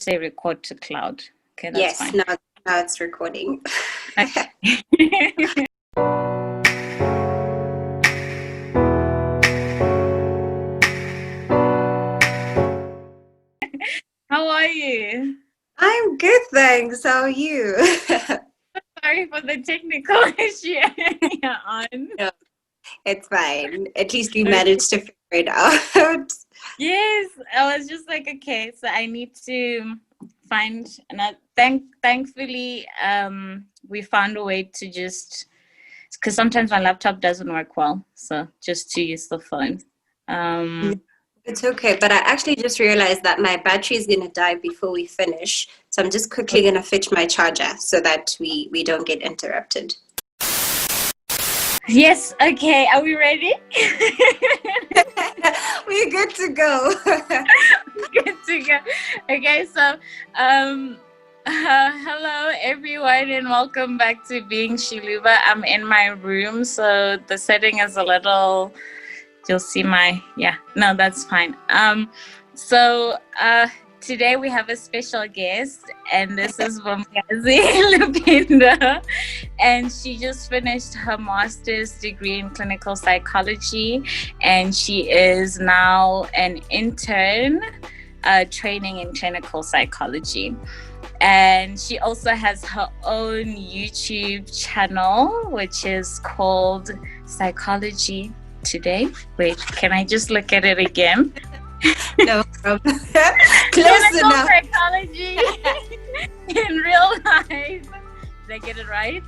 say record to cloud. Okay, that's Yes, fine. now it's recording. Okay. How are you? I'm good, thanks. How are you? Sorry for the technical issue you're on. No, it's fine. At least we managed to figure it out. Yes, I was just like, okay, so I need to find another. Thankfully, we found a way to just, because sometimes my laptop doesn't work well, so just to use the phone. It's okay, but I actually just realized that my battery is going to die before we finish. So I'm just quickly going to fetch my charger so that we don't get interrupted. Yes, okay, are we ready? We're good to go. Good to go. Okay, so hello everyone and welcome back to Being Xiluva. I'm in my room, so the setting is a little, you'll see that's fine. Today we have a special guest, and this is Bomikazi Lupindo, and she just finished her master's degree in clinical psychology, and she is now an intern training in clinical psychology. And she also has her own YouTube channel, which is called Psychology Today. Wait, can I just look at it again? No problem. Clinical psychology in real life. Did I get it right?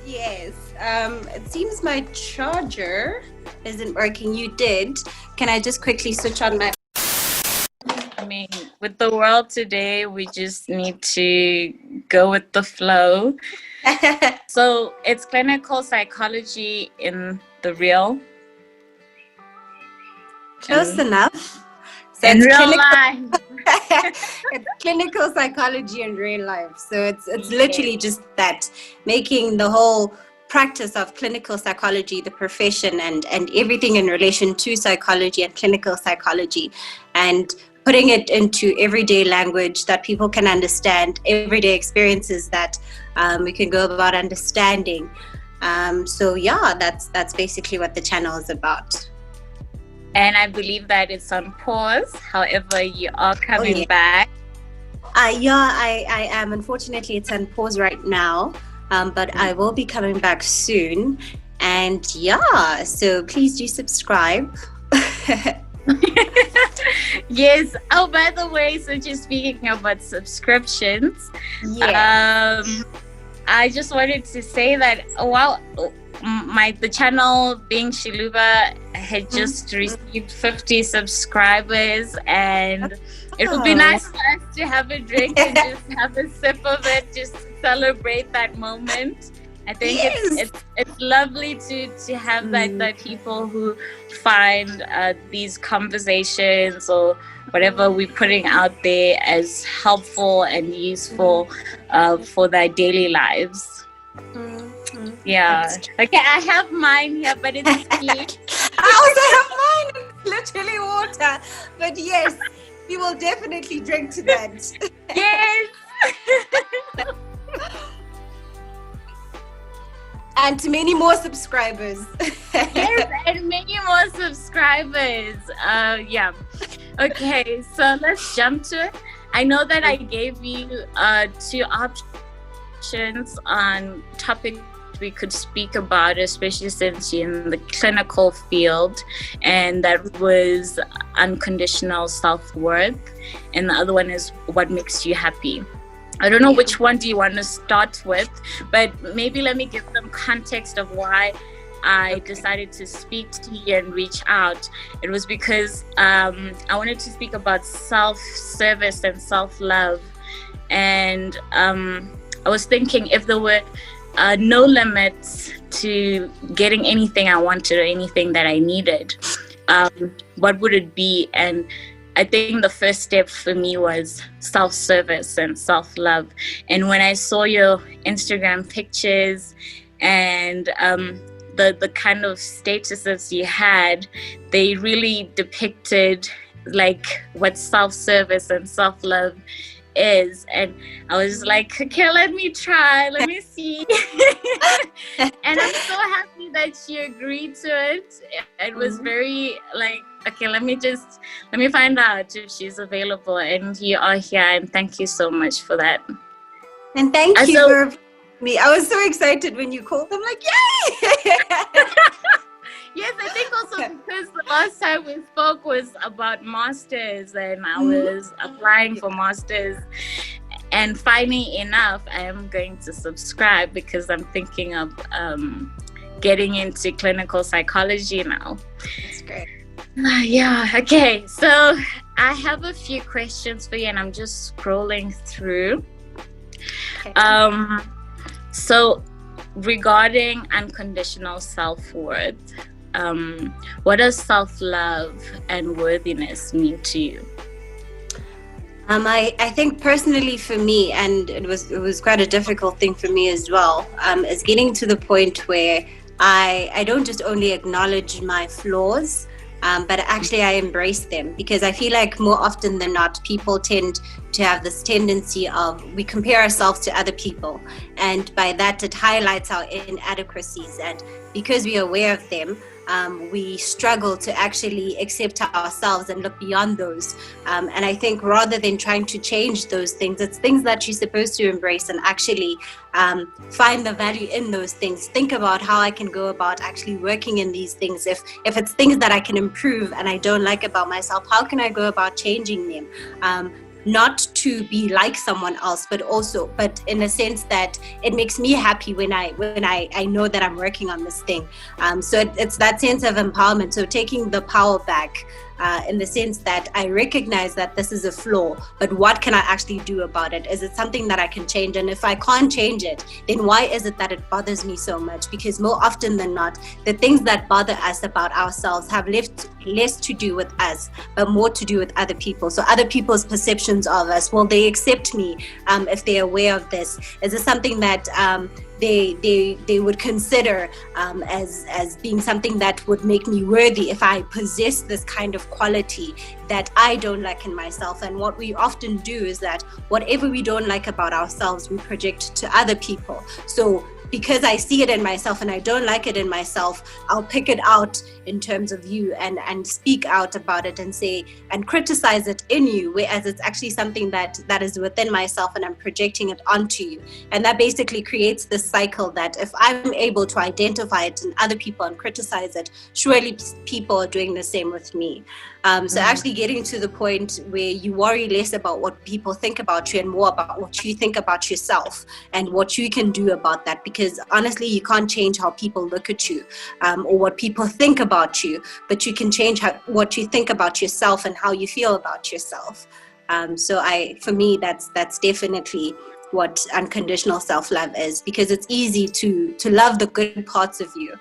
Yes. It seems my charger isn't working. You did. Can I just quickly switch on my... I mean, with the world today, we just need to go with the flow. So it's clinical psychology in the real. Close enough. So in real life. It's clinical psychology in real life. So it's literally just that, making the whole practice of clinical psychology, the profession, and everything in relation to psychology and clinical psychology, and putting it into everyday language that people can understand, everyday experiences that we can go about understanding. So yeah, that's basically what the channel is about. And I believe that it's on pause. However, you are coming back. I am. Unfortunately, it's on pause right now, but I will be coming back soon. And yeah, so please do subscribe. Yes. Oh, by the way, so just speaking about subscriptions, I just wanted to say that the channel Being Xiluva had just received 50 subscribers, and it would be nice for us to have a drink and just have a sip of it, just to celebrate that moment. I think it's lovely to have that people who find these conversations or whatever we're putting out there as helpful and useful for their daily lives. Yeah. Okay, I have mine here, but it's tea. I also have mine. It's literally water. But yes, we will definitely drink to that. Yes. And to many more subscribers. Yes, and many more subscribers. Yeah. Okay, so let's jump to it. I know that I gave you 2 options on topics we could speak about, especially since you're in the clinical field, and that was unconditional self-worth, and the other one is what makes you happy. I don't know which one do you want to start with, but maybe let me give them context of why I decided to speak to you and reach out. It was because I wanted to speak about self-service and self-love, and I was thinking if there were no limits to getting anything I wanted or anything that I needed, what would it be? And I think the first step for me was self-service and self-love. And when I saw your Instagram pictures and the kind of statuses you had, they really depicted like what self-service and self-love is. And I was like, okay, let me try, let me see. And I'm so happy that she agreed to it. It was very like, okay, let me find out if she's available. And you are here, and thank you so much for that. And thank you for me. I was so excited when you called. I'm like, yay! Yes, I think also because the last time we spoke was about masters, and I was applying for masters. And funny enough, I am going to subscribe because I'm thinking of getting into clinical psychology now. That's great. Yeah, okay. So I have a few questions for you, and I'm just scrolling through. Okay. So regarding unconditional self-worth, what does self-love and worthiness mean to you? I think personally for me, and it was quite a difficult thing for me as well, is getting to the point where I don't just only acknowledge my flaws, but actually I embrace them, because I feel like more often than not, people tend to have this tendency of, we compare ourselves to other people, and by that it highlights our inadequacies, and because we are aware of them, we struggle to actually accept ourselves and look beyond those. And I think rather than trying to change those things, it's things that you're supposed to embrace and actually find the value in those things. Think about how I can go about actually working in these things. If it's things that I can improve and I don't like about myself, how can I go about changing them? Not to be like someone else, but in a sense that it makes me happy when I know that I'm working on this thing. So it's that sense of empowerment. So taking the power back, in the sense that I recognize that this is a flaw, but what can I actually do about it? Is it something that I can change? And if I can't change it, then why is it that it bothers me so much? Because more often than not, the things that bother us about ourselves have less to do with us, but more to do with other people. So other people's perceptions of us, will they accept me if they're aware of this? Is this something that they would consider as being something that would make me worthy if I possess this kind of quality that I don't like in myself? And what we often do is that whatever we don't like about ourselves, we project to other people. So because I see it in myself and I don't like it in myself, I'll pick it out in terms of you and speak out about it and say and criticize it in you, whereas it's actually something that is within myself and I'm projecting it onto you. And that basically creates this cycle that if I'm able to identify it in other people and criticize it, surely people are doing the same with me. So actually getting to the point where you worry less about what people think about you and more about what you think about yourself and what you can do about that. Because honestly, you can't change how people look at you or what people think about you, but you can change what you think about yourself and how you feel about yourself. So for me, that's definitely what unconditional self-love is, because it's easy to love the good parts of you,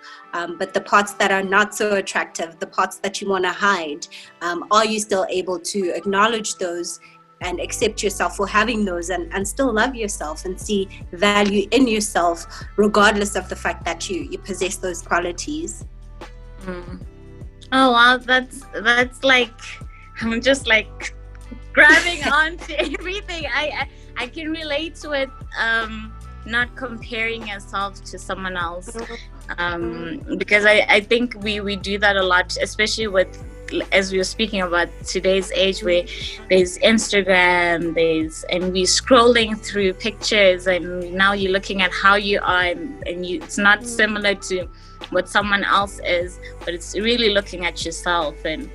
but the parts that are not so attractive, the parts that you want to hide, are you still able to acknowledge those and accept yourself for having those and still love yourself and see value in yourself regardless of the fact that you possess those qualities? Oh wow, that's like, I'm just like grabbing onto everything. I can relate to it, not comparing yourself to someone else, because I think we do that a lot, especially with, as we were speaking about today's age, where there's Instagram, and we're scrolling through pictures, and now you're looking at how you are, and it's not similar to what someone else is, but it's really looking at yourself and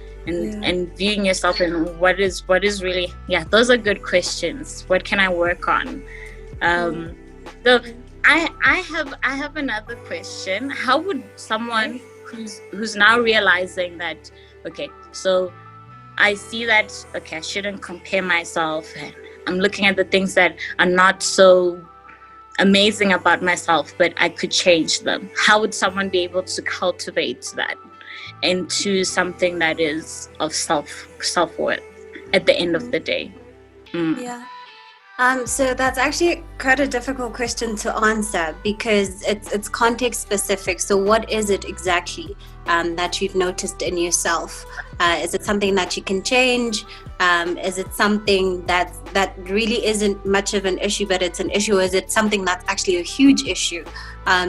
viewing yourself and what is really, those are good questions. What can I work on? So I have another question. How would someone who's now realizing that, okay, so I see that, okay, I shouldn't compare myself, I'm looking at the things that are not so amazing about myself, but I could change them. How would someone be able to cultivate that into something that is of self-worth at the end of the day? So that's actually quite a difficult question to answer, because it's context specific. So what is it exactly that you've noticed in yourself? Is it something that you can change? Is it something that really isn't much of an issue, but it's an issue? Is it something that's actually a huge issue?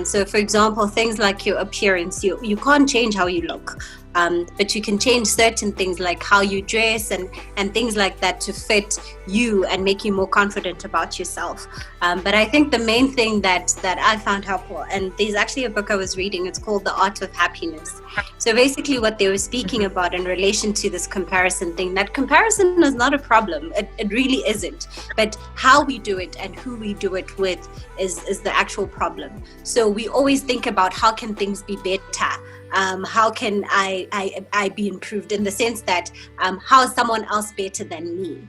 So for example, things like your appearance, you can't change how you look. But you can change certain things like how you dress and things like that to fit you and make you more confident about yourself. But I think the main thing that I found helpful, and there's actually a book I was reading, it's called The Art of Happiness. So basically what they were speaking about in relation to this comparison thing, that comparison is not a problem. It really isn't. But how we do it and who we do it with is the actual problem. So we always think about how can things be better? How can I be improved, in the sense that how is someone else better than me?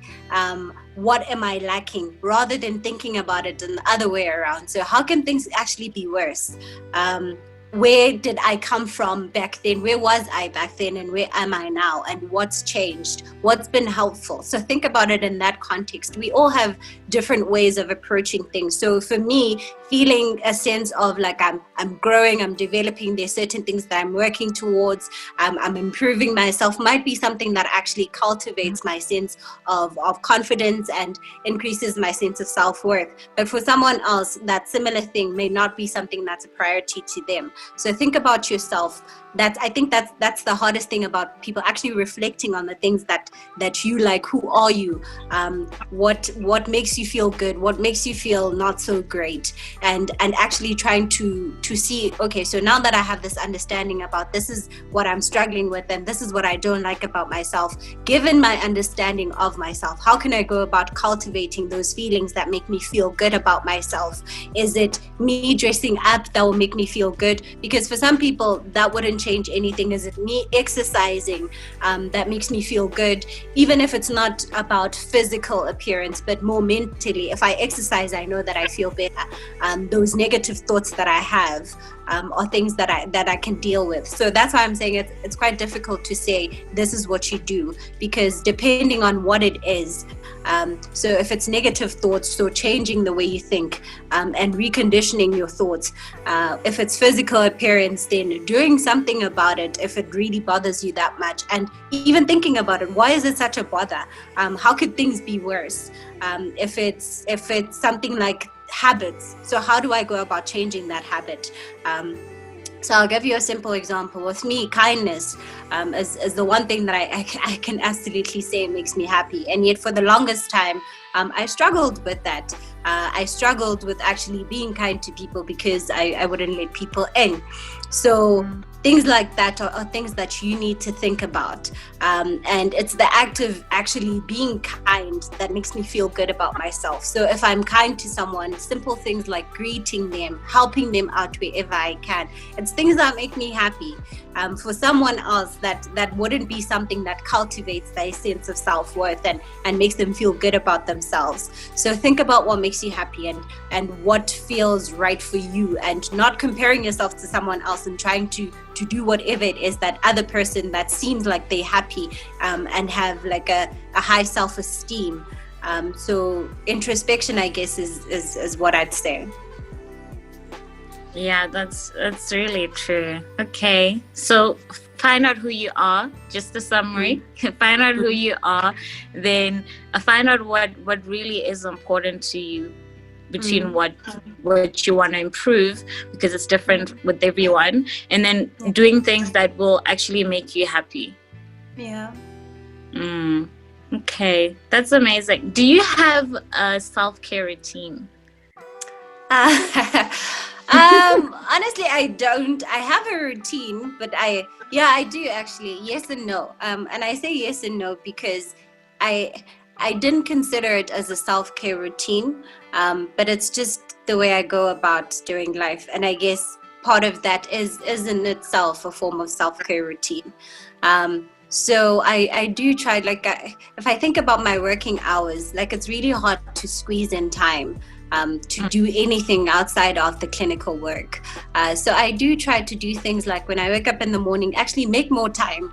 What am I lacking, rather than thinking about it in the other way around? So how can things actually be worse? Where did I come from back then? Where was I back then? And where am I now? And what's changed? What's been helpful? So think about it in that context. We all have different ways of approaching things. So for me, feeling a sense of like I'm growing, I'm developing, there's certain things that I'm working towards, I'm improving myself, might be something that actually cultivates my sense of confidence and increases my sense of self-worth. But for someone else, that similar thing may not be something that's a priority to them. So think about yourself. I think that's the hardest thing about people actually reflecting on the things that you like. Who are you? What makes you feel good? What makes you feel not so great? And actually trying to see, okay, so now that I have this understanding about this is what I'm struggling with and this is what I don't like about myself, given my understanding of myself, how can I go about cultivating those feelings that make me feel good about myself? Is it me dressing up that will make me feel good? Because for some people that wouldn't change anything. Is it me exercising that makes me feel good, even if it's not about physical appearance but more mentally? If I exercise, I know that I feel better. Those negative thoughts that I have are things that I can deal with. So that's why I'm saying it's quite difficult to say this is what you do, because depending on what it is, so if it's negative thoughts, so changing the way you think and reconditioning your thoughts. If it's physical appearance, then doing something about it if it really bothers you that much, and even thinking about it. Why is it such a bother? How could things be worse? If it's something like habits, so how do I go about changing that habit? So I'll give you a simple example. With me, kindness is the one thing that I can absolutely say makes me happy. And yet for the longest time, I struggled with that. I struggled with actually being kind to people because I wouldn't let people in. So things like that are things that you need to think about. And it's the act of actually being kind that makes me feel good about myself. So if I'm kind to someone, simple things like greeting them, helping them out wherever I can, it's things that make me happy. For someone else, that wouldn't be something that cultivates their sense of self-worth and makes them feel good about themselves. So think about what makes you happy and what feels right for you, and not comparing yourself to someone else and trying to do whatever it is that other person that seems like they're happy and have like a high self-esteem. So introspection, I guess, is what I'd say. Yeah, that's really true. Okay, so find out who you are. Just a summary. Find out who you are, then find out what really is important to you, between what you want to improve, because it's different with everyone, and then doing things that will actually make you happy. Yeah. Okay, that's amazing. Do you have a self-care routine? Honestly, I don't. I have a routine, but I do actually. Yes and no. And I say yes and no because I didn't consider it as a self-care routine, but it's just the way I go about doing life. And I guess part of that is in itself a form of self-care routine. So I do try, like, if I think about my working hours, like, it's really hard to squeeze in time to do anything outside of the clinical work. So I do try to do things like when I wake up in the morning, actually make more time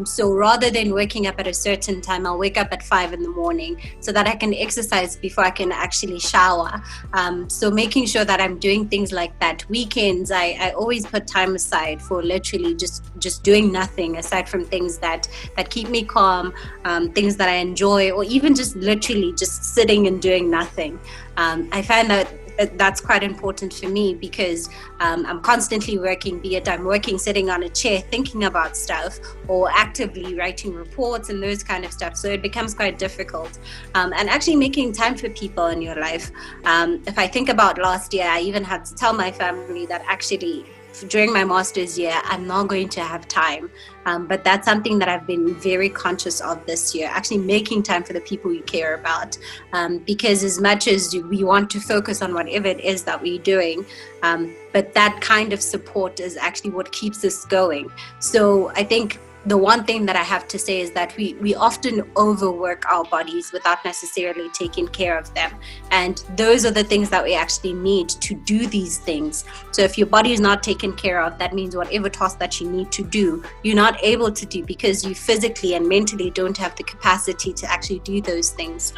So rather than waking up at a certain time, I'll wake up at 5 in the morning so that I can exercise before I can actually shower. So making sure that I'm doing things like that. Weekends, I always put time aside for literally just doing nothing aside from things that keep me calm, things that I enjoy, or even just literally just sitting and doing nothing. I find that that's quite important for me because I'm constantly working, be it I'm working sitting on a chair thinking about stuff or actively writing reports and those kind of stuff. So it becomes quite difficult. And actually making time for people in your life. If I think about last year, I even had to tell my family that actually during my master's year, I'm not going to have time. But that's something that I've been very conscious of this year, actually making time for the people you care about. Because as much as we want to focus on whatever it is that we're doing, but that kind of support is actually what keeps us going. So I think the one thing that I have to say is that we often overwork our bodies without necessarily taking care of them. And those are the things that we actually need to do these things. So if your body is not taken care of, that means whatever task that you need to do, you're not able to do because you physically and mentally don't have the capacity to actually do those things.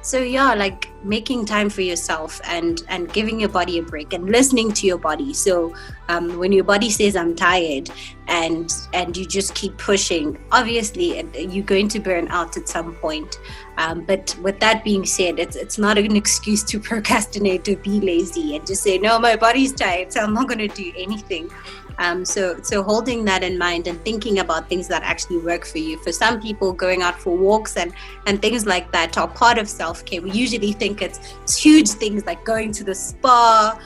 So yeah, like making time for yourself and giving your body a break and listening to your body. So when your body says I'm tired and you just keep pushing, obviously you're going to burn out at some point. But with that being said, it's not an excuse to procrastinate or be lazy and just say, no, my body's tired, so I'm not going to do anything. So holding that in mind and thinking about things that actually work for you. For some people, going out for walks and things like that are part of self-care. We usually think it's huge things like going to the spa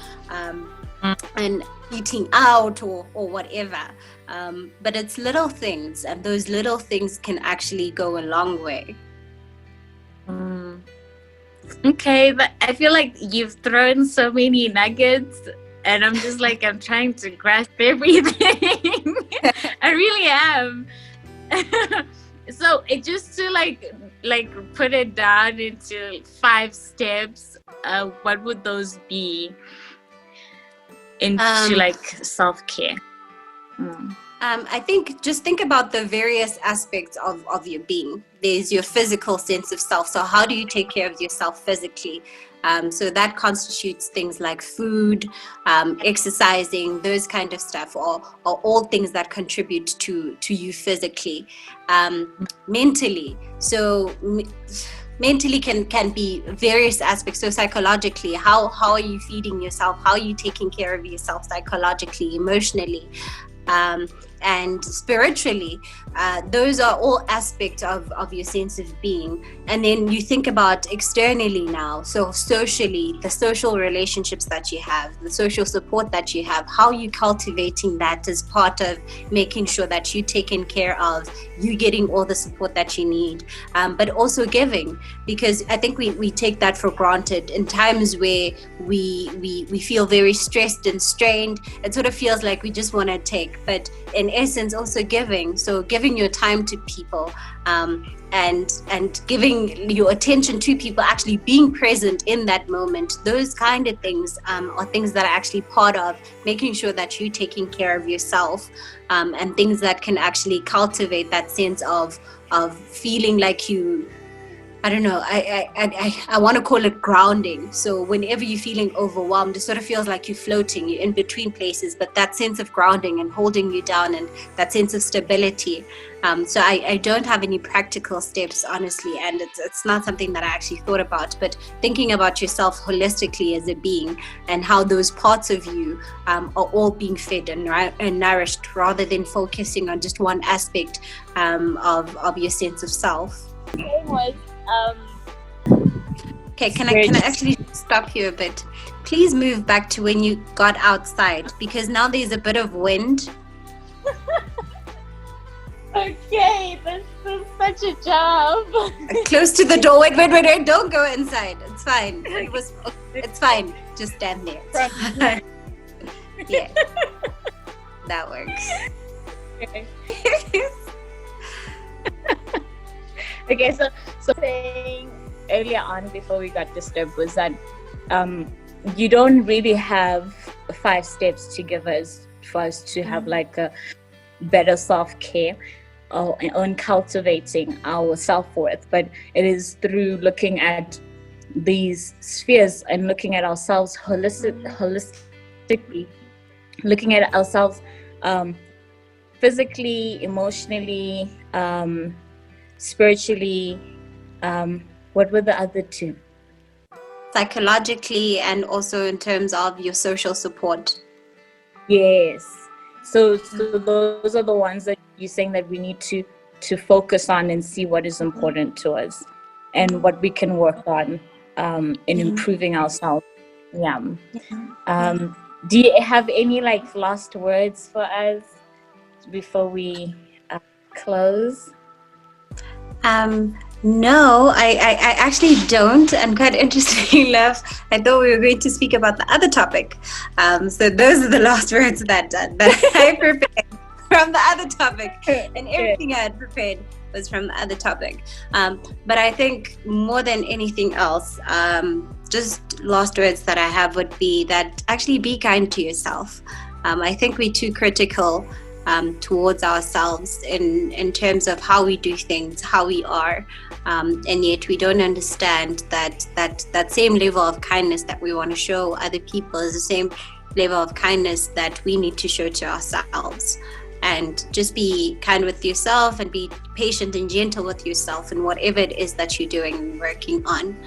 and eating out or whatever. But it's little things, and those little things can actually go a long way. Okay, but I feel like you've thrown so many nuggets. And I'm just like, I'm trying to grasp everything. I really am. So it just to like put it down into 5 steps. What would those be into like self-care? I think just think about the various aspects of your being. There's your physical sense of self. So how do you take care of yourself physically? So that constitutes things like food, exercising, those kind of stuff, or all things that contribute to you physically. Mentally, so mentally can be various aspects. So psychologically, how are you feeding yourself? How are you taking care of yourself psychologically, emotionally? And spiritually, those are all aspects of your sense of being. And then you think about externally now, so socially, the social relationships that you have, the social support that you have, how are you cultivating that as part of making sure that you're taken care of, you getting all the support that you need, but also giving, because I think we take that for granted in times where we feel very stressed and strained. It sort of feels like we just want to take, but in essence also giving. So giving your time to people, and giving your attention to people, actually being present in that moment, those kind of things are things that are actually part of making sure that you're taking care of yourself, and things that can actually cultivate that sense of feeling like you, I don't know, I want to call it grounding. So whenever you're feeling overwhelmed, it sort of feels like you're floating, you're in between places, but that sense of grounding and holding you down and that sense of stability. So I don't have any practical steps, honestly, and it's not something that I actually thought about, but thinking about yourself holistically as a being and how those parts of you are all being fed and nourished, rather than focusing on just one aspect of your sense of self. Okay, can I actually stop you a bit? Please move back to when you got outside, because now there's a bit of wind. Okay, this is such a job. Close to the door. Wait, don't go inside. It's fine. It's fine. Just stand there. Yeah, that works. Okay. Okay, so saying earlier on before we got disturbed was that you don't really have 5 steps to give us for us to have like a better self-care. on cultivating our self-worth, but it is through looking at these spheres and looking at ourselves holistically, looking at ourselves physically, emotionally, spiritually. What were the other two? Psychologically, and also in terms of your social support. Yes. So those are the ones that you're saying that we need to focus on and see what is important to us and what we can work on in improving ourselves. Yeah. Do you have any like last words for us before we close? No, I actually don't. And quite interestingly enough, I thought we were going to speak about the other topic. So those are the last words that I prepared from the other topic, and everything I had prepared was from the other topic. But I think more than anything else, just last words that I have would be that actually be kind to yourself. I think we're too critical towards ourselves in terms of how we do things, how we are, and yet we don't understand that same level of kindness that we want to show other people is the same level of kindness that we need to show to ourselves. And just be kind with yourself and be patient and gentle with yourself in whatever it is that you're doing and working on.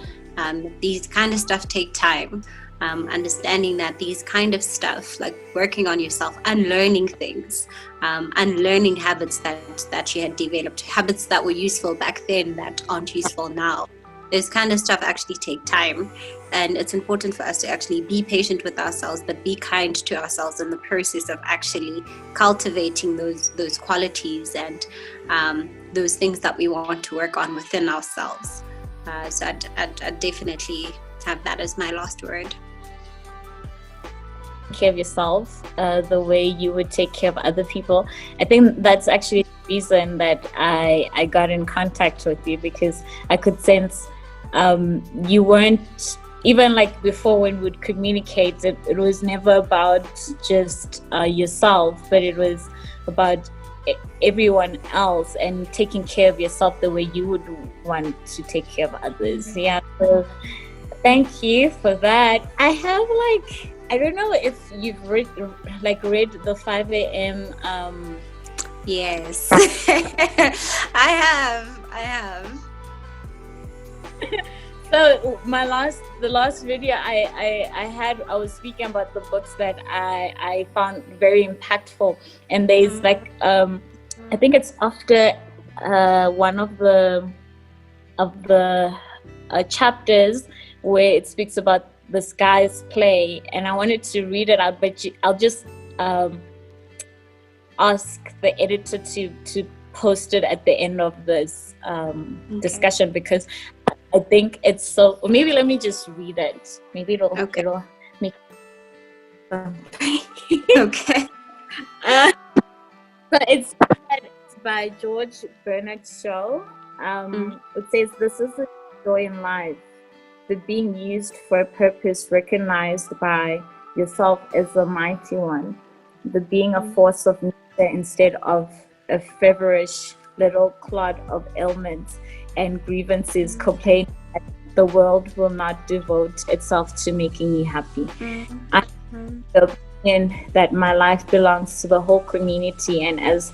These kind of stuff take time. Understanding that these kind of stuff, like working on yourself, unlearning things, unlearning habits that you had developed, habits that were useful back then that aren't useful now. This kind of stuff actually take time, and it's important for us to actually be patient with ourselves, but be kind to ourselves in the process of actually cultivating those qualities and those things that we want to work on within ourselves. So I'd definitely have that as my last word. Take care of yourself the way you would take care of other people. I think that's actually the reason that I got in contact with you, because I could sense you weren't, even like before when we'd communicate, it was never about just yourself, but it was about everyone else and taking care of yourself the way you would want to take care of others. Yeah. So thank you for that. I have I don't know if you've read the 5 a.m. Yes. I have. So the last video I was speaking about the books that I found very impactful, and there's I think it's after one of the chapters where it speaks about the sky's play, and I wanted to read it out, but I'll just ask the editor to post it at the end of this discussion, because I think it's so. Maybe let me just read it. Maybe it'll make. Okay. So it's by George Bernard Shaw. It says, "This is the joy in life, the being used for a purpose recognized by yourself as a mighty one, the being a force of nature instead of a feverish little clod of ailments and grievances, complaining that the world will not devote itself to making you happy. I am the opinion that my life belongs to the whole community, and as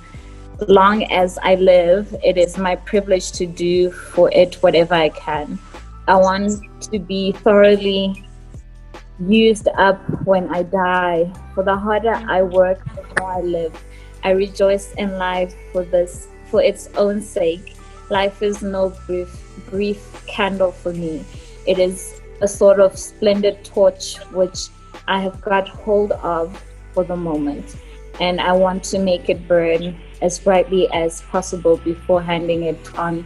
long as I live, it is my privilege to do for it whatever I can. I want to be thoroughly used up when I die. For the harder I work, the more I live. I rejoice in life for its own sake. Life is no brief candle for me. It is a sort of splendid torch which I have got hold of for the moment, and I want to make it burn as brightly as possible before handing it on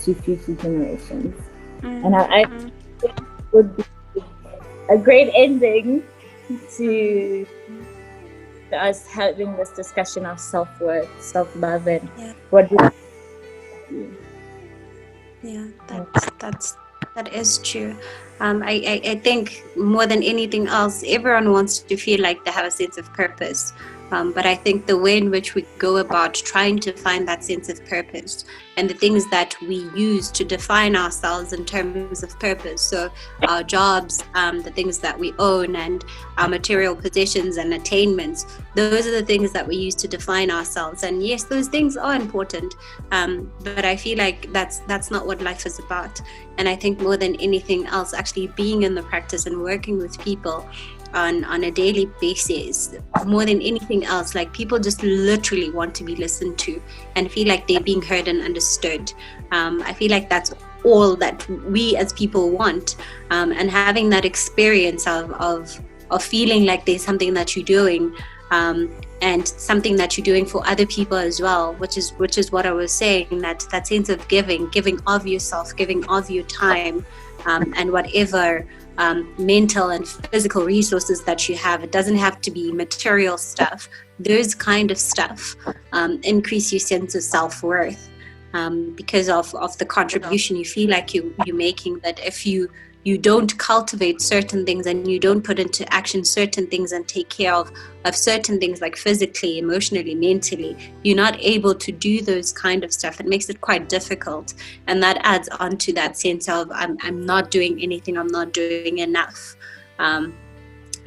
to future generations." And I think it would be a great ending to us having this discussion of self-worth, self-love, and what we do. Yeah, that is true. I think more than anything else, everyone wants to feel like they have a sense of purpose. But I think the way in which we go about trying to find that sense of purpose and the things that we use to define ourselves in terms of purpose, so our jobs, the things that we own, and our material possessions and attainments, those are the things that we use to define ourselves. And yes, those things are important, but I feel like that's not what life is about. And I think more than anything else, actually being in the practice and working with people on a daily basis, more than anything else, like people just literally want to be listened to and feel like they're being heard and understood. I feel like that's all that we as people want, and having that experience of feeling like there's something that you're doing, and something that you're doing for other people as well, which is what I was saying, that sense of giving of yourself, giving of your time, and whatever mental and physical resources that you have. It doesn't have to be material stuff. Those kind of stuff increase your sense of self-worth, because of the contribution you feel like you're making. That if you don't cultivate certain things and you don't put into action certain things and take care of certain things, like physically, emotionally, mentally, you're not able to do those kind of stuff. It makes it quite difficult, and that adds on to that sense of I'm not doing anything, I'm not doing enough.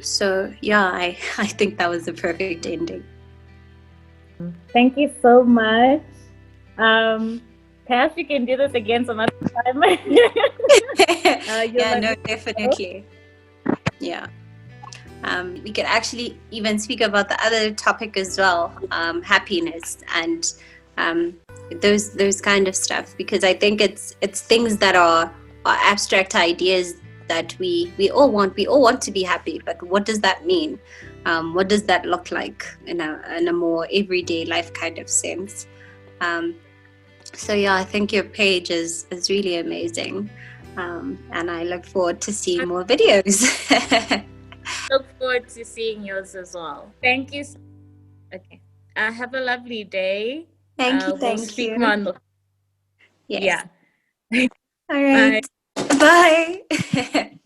So yeah, I think that was the perfect ending. Thank you so much. Perhaps you can do this again some other time. Yeah, no, definitely. Yeah. We could actually even speak about the other topic as well, happiness and those kind of stuff, because I think it's things that are abstract ideas that we all want. We all want to be happy, but what does that mean? What does that look like in a more everyday life kind of sense? So yeah, I think your page is really amazing, and I look forward to seeing more videos. Look forward to seeing yours as well. Thank you. Okay. Have a lovely day. Thank you. We'll speak more on the... Yes. Yeah. All right. Bye.